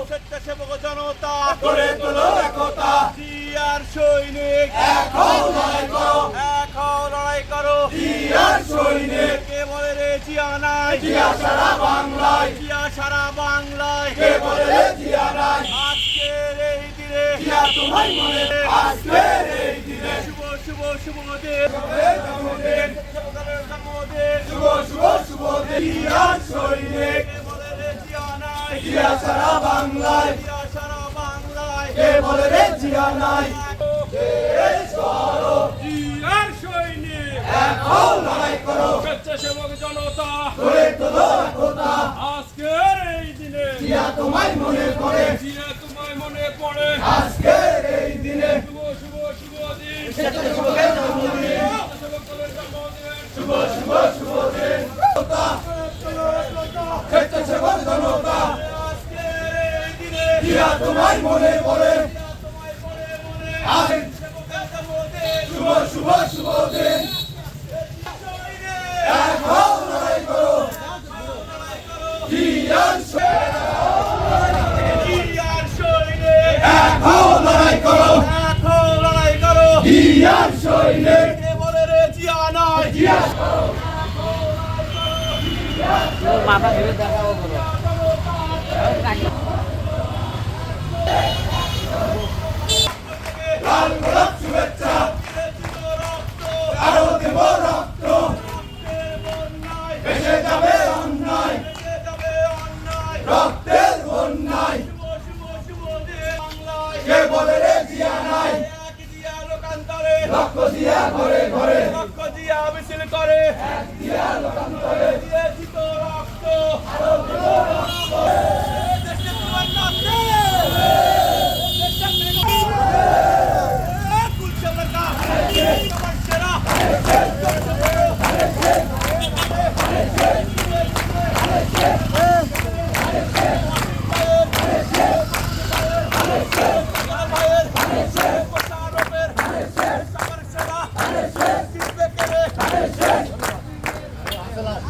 স্বেচ্ছাসেবক জনতা গড়ে তোলো একতা, জিয়ার সৈনিক এক হও লড়াই করো, জিয়ার সৈনিক। কে বলে রে জিয়া নাই, জিয়া সারা বাংলায়, জিয়া সারা বাংলায়, কে বলে রে জিয়া নাই। আজকের এই দিনে জিয়া তোমায় মনে, আজকের এই দিনে শুভ শুভ শুভ দিন, জন্মদিন শুভ শুভ শুভ দিন, জিয়ার সৈনিক। কে বলে রে জিয়া নাই, জিয়া সারা বাংলায়, জিয়া সারা বাংলায়, কে বলে রে জিয়া নাই। দেশ গড়ো, জিয়ার সৈনিক এক হও লড়াই করো, স্বেচ্ছাসেবক জনতা গড়ে তোলো একতা। আজকের এই দিনে জিয়া তোমায় মনে পড়ে, জিয়া তোমায় মনে পড়ে। আজকের এই দিনে শুভ শুভ শুভ দিন, স্বেচ্ছাসেবকের জন্মদিন, স্বেচ্ছাসেবকের জন্মদিন, শুভ শুভ শুভ দিন। স্বেচ্ছাসেবক জনতা আজকের এই দিনে জিয়া তোমায় মনে পড়ে, শুভ শুভ শুভ দিন। এক হও লড়াই করো, জিয়ার সৈনিক এক হও লড়াই করো, এক হও লড়াই করো, জিয়ার সৈনিক। কে বলে রে জিয়া নাই, জিয়া মাথা ধরে দেখাবো বলো। লাল গোলাপ শুভেচ্ছা, আরো দেব রক্ত, ভেসে যাবে অন্যায়, রক্তের বন্যায়। কে বলে রে জিয়া নাই, লক্ষ জিয়া ঘরে ঘরে।